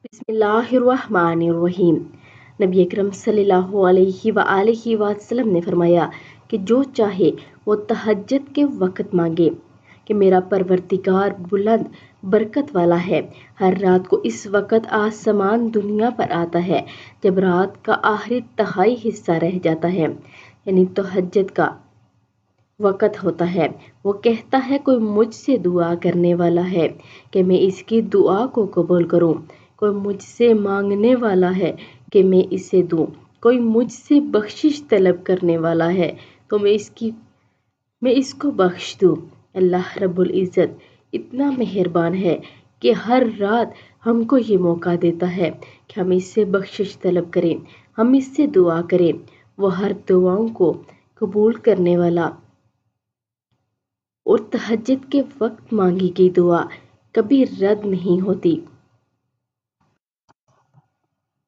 बिस्मिल्लाहिर्रहमानिर्रहीम। नबी अकरम सल्लल्लाहु अलैहि वआलैहि वसल्लम ने फरमाया कि जो चाहे वो तहज्जुद के वक़्त मांगे कि मेरा परवरदिगार बुलंद बरकत वाला है। हर रात को इस वक़्त आसमान दुनिया पर आता है जब रात का आखिरी तिहाई हिस्सा रह जाता है, यानी तहज्जुद का वक़्त होता है। वो कहता है कोई मुझसे दुआ करने वाला है कि मैं इसकी दुआ को कबूल करूं, कोई मुझसे मांगने वाला है कि मैं इसे दूं, कोई मुझसे बख्शिश तलब करने वाला है तो मैं इसको बख्श दूं। अल्लाह रब्बुल इज़्ज़त इतना मेहरबान है कि हर रात हमको ये मौका देता है कि हम इससे बख्शिश तलब करें, हम इससे दुआ करें। वो हर दुआओं को कबूल करने वाला और तहज्जुद के वक्त मांगी गई दुआ कभी रद्द नहीं होती।